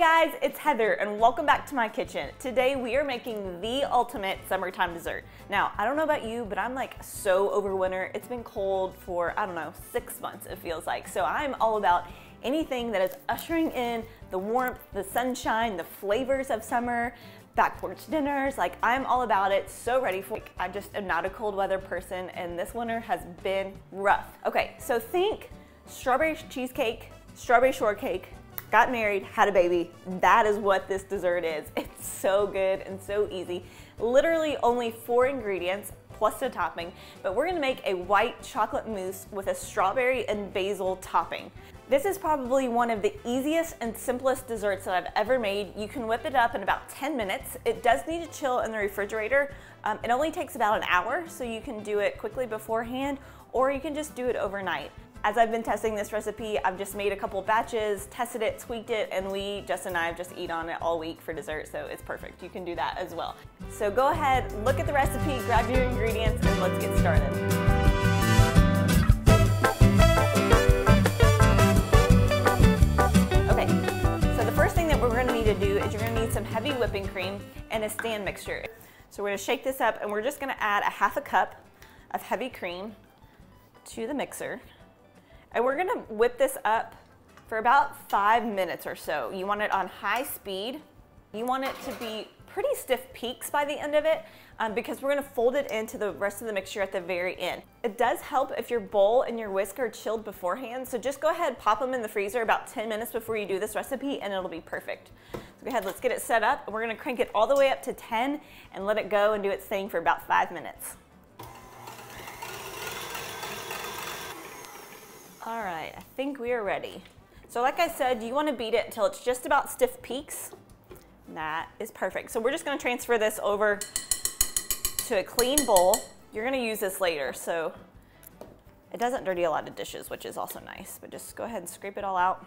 guys, it's Heather and welcome back to my kitchen. Today we are making the ultimate summertime dessert. Now, I don't know about you, but I'm like so over winter. It's been cold for, I don't know, 6 months it feels like. So I'm all about anything that is ushering in the warmth, the sunshine, the flavors of summer, back porch dinners. Like, I'm all about it, so ready for it. I just am not a cold weather person and this winter has been rough. Okay, so think strawberry cheesecake, strawberry shortcake, got married, had a baby. That is what this dessert is. It's so good and so easy. Literally only 4 ingredients plus a topping, but we're gonna make a white chocolate mousse with a strawberry and basil topping. This is probably one of the easiest and simplest desserts that I've ever made. You can whip it up in about 10 minutes. It does need to chill in the refrigerator. It only takes about an hour, so you can do it quickly beforehand, or you can just do it overnight. As I've been testing this recipe, I've just made a couple batches, tested it, tweaked it, and Justin and I just eat on it all week for dessert, so it's perfect. You can do that as well. So go ahead, look at the recipe, grab your ingredients, and let's get started. Okay, so the first thing that we're gonna need to do is you're gonna need some heavy whipping cream and a stand mixture. So we're gonna shake this up, and we're just gonna add a half a cup of heavy cream to the mixer. And we're gonna whip this up for about 5 minutes or so. You want it on high speed. You want it to be pretty stiff peaks by the end of it because we're gonna fold it into the rest of the mixture at the very end. It does help if your bowl and your whisk are chilled beforehand, so just go ahead, pop them in the freezer about 10 minutes before you do this recipe and it'll be perfect. So go ahead, let's get it set up. We're gonna crank it all the way up to 10 and let it go and do its thing for about 5 minutes. All right, I think we are ready. So like I said, you want to beat it until it's just about stiff peaks. That is perfect. So we're just going to transfer this over to a clean bowl. You're going to use this later, so it doesn't dirty a lot of dishes, which is also nice, but just go ahead and scrape it all out.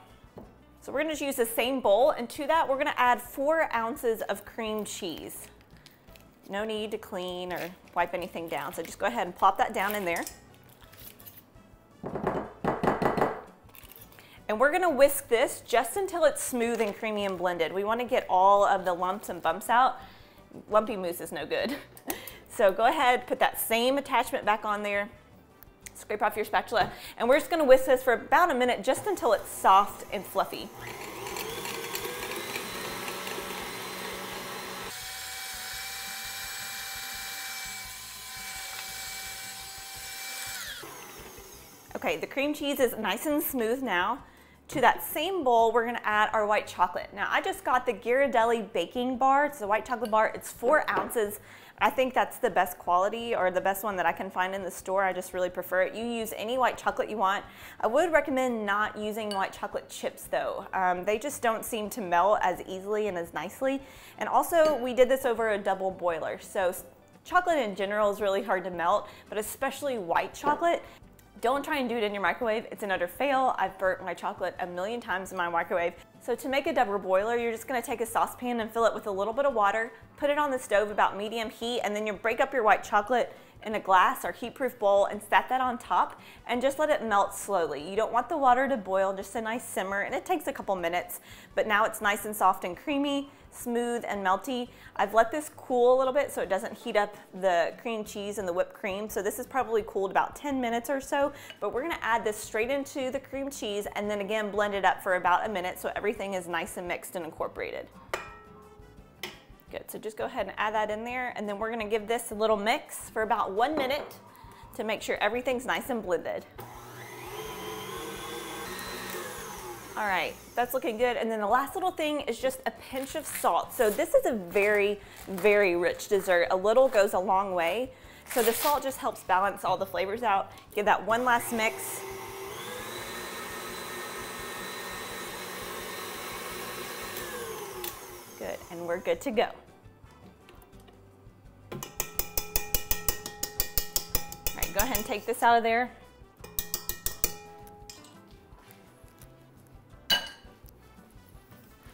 So we're going to use the same bowl, and to that we're going to add 4 ounces of cream cheese. No need to clean or wipe anything down, so just go ahead and plop that down in there. And we're gonna whisk this just until it's smooth and creamy and blended. We wanna get all of the lumps and bumps out. Lumpy mousse is no good. So go ahead, put that same attachment back on there, scrape off your spatula, and we're just gonna whisk this for about a minute just until it's soft and fluffy. Okay, the cream cheese is nice and smooth now. To that same bowl, we're gonna add our white chocolate. Now, I just got the Ghirardelli baking bar. It's a white chocolate bar. It's 4 ounces. I think that's the best quality or the best one that I can find in the store. I just really prefer it. You use any white chocolate you want. I would recommend not using white chocolate chips though. They just don't seem to melt as easily and as nicely. And also, we did this over a double boiler. So chocolate in general is really hard to melt, but especially white chocolate. Don't try and do it in your microwave. It's an utter fail. I've burnt my chocolate a million times in my microwave. So to make a double boiler, you're just gonna take a saucepan and fill it with a little bit of water, put it on the stove about medium heat, and then you break up your white chocolate in a glass or heat-proof bowl and set that on top and just let it melt slowly. You don't want the water to boil, just a nice simmer, and it takes a couple minutes, but now it's nice and soft and creamy, smooth and melty. I've let this cool a little bit so it doesn't heat up the cream cheese and the whipped cream. So this is probably cooled about 10 minutes or so, but we're gonna add this straight into the cream cheese and then again blend it up for about a minute so everything is nice and mixed and incorporated. Good, so just go ahead and add that in there, and then we're gonna give this a little mix for about 1 minute to make sure everything's nice and blended. All right, that's looking good. And then the last little thing is just a pinch of salt. So this is a very, very rich dessert. A little goes a long way. So the salt just helps balance all the flavors out. Give that one last mix. Good, and we're good to go. All right, go ahead and take this out of there.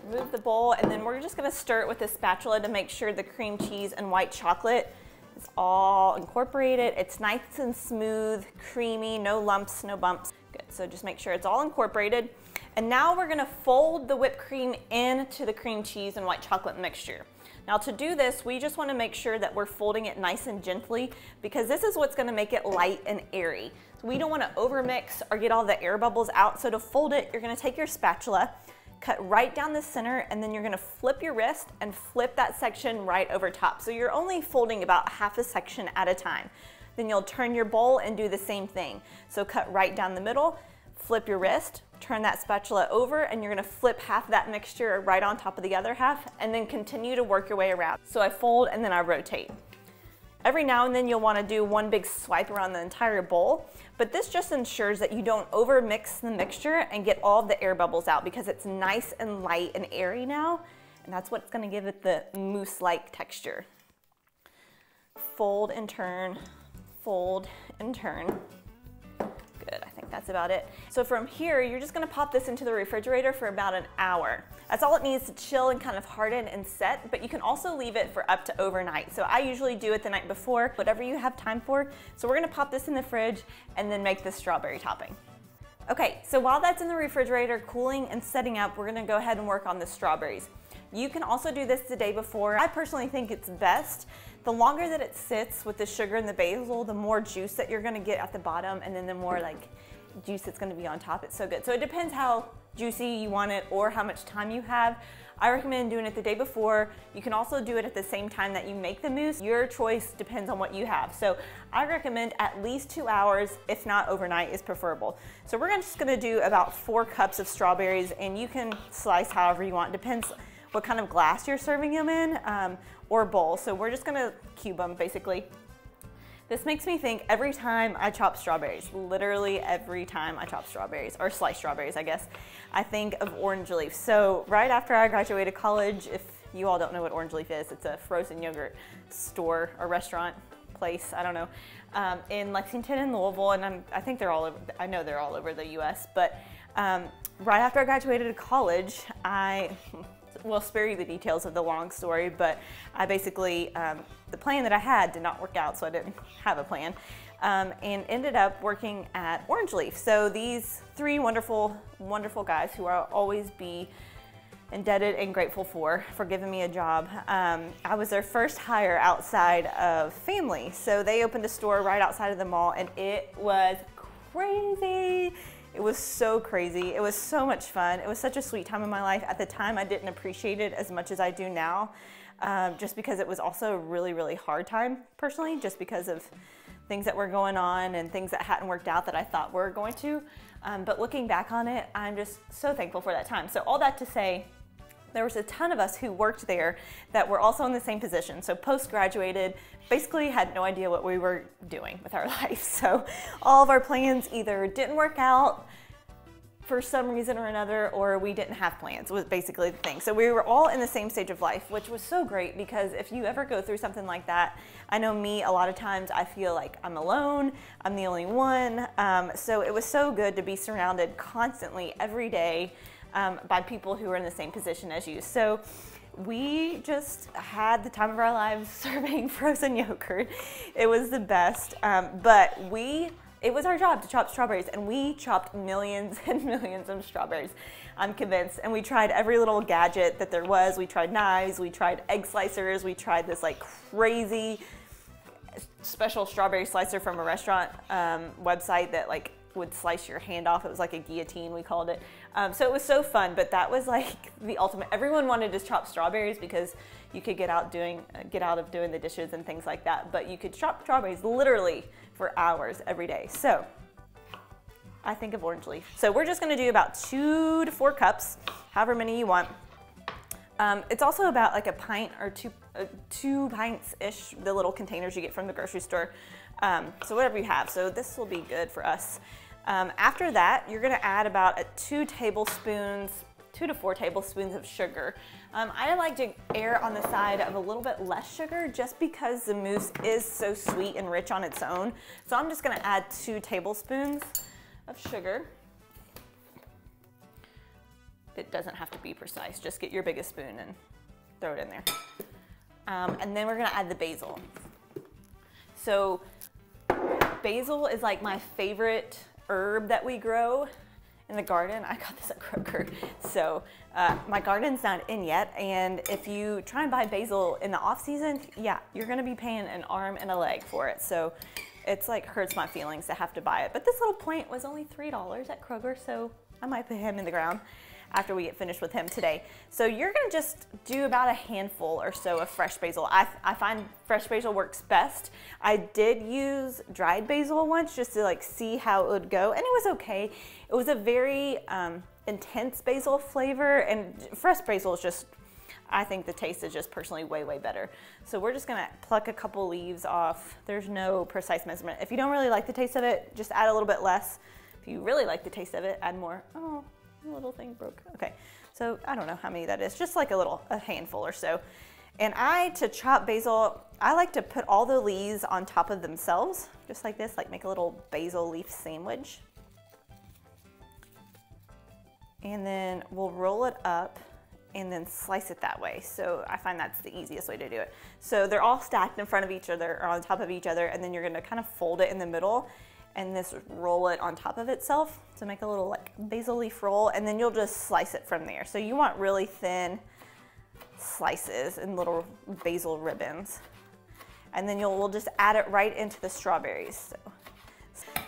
Remove the bowl, and then we're just gonna stir it with a spatula to make sure the cream cheese and white chocolate is all incorporated. It's nice and smooth, creamy, no lumps, no bumps. Good, so just make sure it's all incorporated. And now we're gonna fold the whipped cream into the cream cheese and white chocolate mixture. Now to do this, we just wanna make sure that we're folding it nice and gently because this is what's gonna make it light and airy. So we don't wanna overmix or get all the air bubbles out. So to fold it, you're gonna take your spatula, cut right down the center, and then you're gonna flip your wrist and flip that section right over top. So you're only folding about half a section at a time. Then you'll turn your bowl and do the same thing. So cut right down the middle, flip your wrist, turn that spatula over, and you're gonna flip half of that mixture right on top of the other half, and then continue to work your way around. So I fold and then I rotate. Every now and then you'll wanna do one big swipe around the entire bowl, but this just ensures that you don't over mix the mixture and get all of the air bubbles out because it's nice and light and airy now, and that's what's gonna give it the mousse-like texture. Fold and turn, fold and turn. Good, I think that's about it. So from here, you're just gonna pop this into the refrigerator for about an hour. That's all it needs to chill and kind of harden and set, but you can also leave it for up to overnight. So I usually do it the night before, whatever you have time for. So we're gonna pop this in the fridge and then make the strawberry topping. Okay, so while that's in the refrigerator cooling and setting up, we're gonna go ahead and work on the strawberries. You can also do this the day before. I personally think it's best. The longer that it sits with the sugar and the basil, the more juice that you're gonna get at the bottom, and then the more like juice that's gonna be on top. It's so good. So it depends how juicy you want it or how much time you have. I recommend doing it the day before. You can also do it at the same time that you make the mousse. Your choice depends on what you have. So I recommend at least 2 hours, if not overnight is preferable. So we're just gonna do about 4 cups of strawberries, and you can slice however you want. Depends what kind of glass you're serving them in, or bowl. So we're just gonna cube them basically. This makes me think every time I chop strawberries, literally every time I chop strawberries, or slice strawberries I guess, I think of Orange Leaf. So right after I graduated college, if you all don't know what Orange Leaf is, it's a frozen yogurt store or restaurant place, I don't know, in Lexington and Louisville, and I think they're all over, I know they're all over the US, but right after I graduated college, I will spare you the details of the long story, but I basically, the plan that I had did not work out, so I didn't have a plan, and ended up working at Orange Leaf. So these 3 wonderful, wonderful guys who I'll always be indebted and grateful for giving me a job. I was their first hire outside of family. So they opened a store right outside of the mall, and it was crazy. It was so crazy. It was so much fun. It was such a sweet time in my life. At the time, I didn't appreciate it as much as I do now, just because it was also a really, really hard time personally, just because of things that were going on and things that hadn't worked out that I thought were going to. But looking back on it, I'm just so thankful for that time. So all that to say, there was a ton of us who worked there that were also in the same position. So post-graduated, basically had no idea what we were doing with our life. So all of our plans either didn't work out for some reason or another, or we didn't have plans, was basically the thing. So we were all in the same stage of life, which was so great because if you ever go through something like that, I know me, a lot of times I feel like I'm alone, I'm the only one. So it was so good to be surrounded constantly every day by people who are in the same position as you. So we just had the time of our lives serving frozen yogurt. It was the best, but it was our job to chop strawberries, and we chopped millions and millions of strawberries, I'm convinced. And we tried every little gadget that there was. We tried knives, we tried egg slicers, we tried this like crazy special strawberry slicer from a restaurant website that like would slice your hand off. It was like a guillotine, we called it. So it was so fun, but that was like the ultimate. Everyone wanted to chop strawberries because you could get out of doing the dishes and things like that, but you could chop strawberries literally for hours every day. So I think of Orange Leaf. So we're just gonna do about 2 to 4 cups, however many you want. It's also about like a pint or 2 pints-ish, the little containers you get from the grocery store. So whatever you have. So this will be good for us. After that, you're gonna add about 2 to 4 tablespoons of sugar. I like to err on the side of a little bit less sugar just because the mousse is so sweet and rich on its own. So I'm just gonna add 2 tablespoons of sugar. It doesn't have to be precise, just get your biggest spoon and throw it in there. And then we're gonna add the basil. So basil is like my favorite herb that we grow, in the garden. I got this at Kroger. So my garden's not in yet. And if you try and buy basil in the off season, yeah, you're gonna be paying an arm and a leg for it. So it's like hurts my feelings to have to buy it. But this little plant was only $3 at Kroger, so I might put him in the ground after we get finished with him today. So you're gonna just do about a handful or so of fresh basil. I find fresh basil works best. I did use dried basil once just to like see how it would go, and it was okay. It was a very intense basil flavor, and fresh basil is just, I think the taste is just personally way, way better. So we're just gonna pluck a couple leaves off. There's no precise measurement. If you don't really like the taste of it, just add a little bit less. If you really like the taste of it, add more. Oh, the little thing broke. Okay, so I don't know how many that is, just like a handful or so. And to chop basil, I like to put all the leaves on top of themselves, just like this, like make a little basil leaf sandwich. And then we'll roll it up and then slice it that way. So I find that's the easiest way to do it. So they're all stacked in front of each other or on top of each other, and then you're gonna kind of fold it in the middle and this roll it on top of itself to make a little like basil leaf roll, and then you'll just slice it from there. So you want really thin slices and little basil ribbons. And then we'll just add it right into the strawberries. So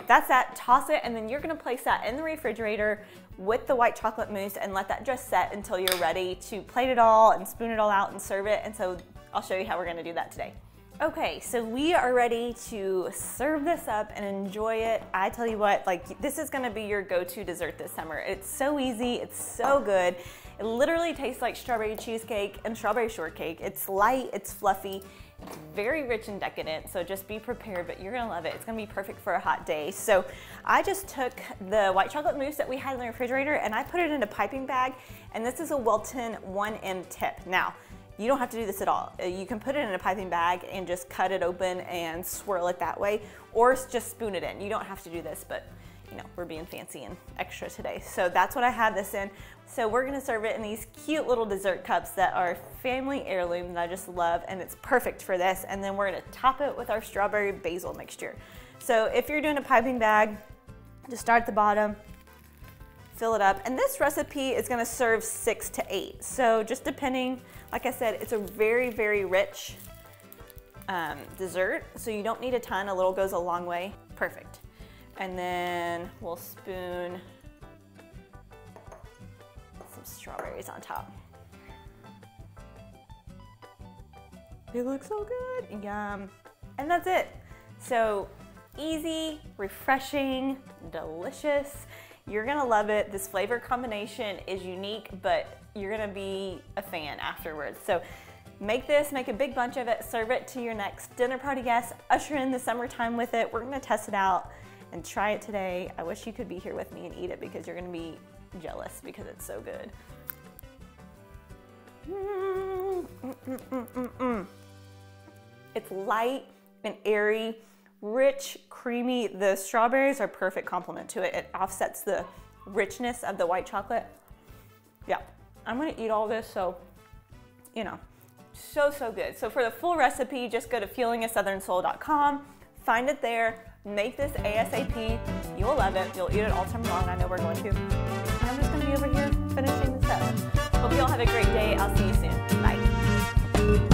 that's that, toss it, and then you're gonna place that in the refrigerator with the white chocolate mousse and let that just set until you're ready to plate it all and spoon it all out and serve it. And so I'll show you how we're gonna do that today. Okay, so we are ready to serve this up and enjoy it. I tell you what, like this is gonna be your go-to dessert this summer. It's so easy, it's so good. It literally tastes like strawberry cheesecake and strawberry shortcake. It's light, it's fluffy, it's very rich and decadent, so just be prepared, but you're gonna love it. It's gonna be perfect for a hot day. So I just took the white chocolate mousse that we had in the refrigerator and I put it in a piping bag, and this is a Wilton 1M tip. Now, you don't have to do this at all. You can put it in a piping bag and just cut it open and swirl it that way, or just spoon it in. You don't have to do this, but you know, we're being fancy and extra today. So that's what I had this in. So we're gonna serve it in these cute little dessert cups that are family heirloom that I just love, and it's perfect for this. And then we're gonna top it with our strawberry basil mixture. So if you're doing a piping bag, just start at the bottom, fill it up. And this recipe is gonna serve 6 to 8. So just depending, like I said, it's a very, very rich dessert. So you don't need a ton, a little goes a long way. Perfect. And then we'll spoon some strawberries on top. They look so good, yum. And that's it. So easy, refreshing, delicious. You're gonna love it. This flavor combination is unique, but you're gonna be a fan afterwards. So make this, make a big bunch of it, serve it to your next dinner party guest, usher in the summertime with it. We're gonna test it out and try it today. I wish you could be here with me and eat it because you're gonna be jealous because it's so good. It's light and airy, rich, creamy. The strawberries are a perfect complement to it. It offsets the richness of the white chocolate. Yeah, I'm gonna eat all this, so, you know, so, so good. So for the full recipe, just go to feelingasouthernsoul.com, find it there, make this ASAP. You'll love it. You'll eat it all summer long. I know we're going to. I'm just gonna be over here finishing this up. Hope you all have a great day. I'll see you soon. Bye.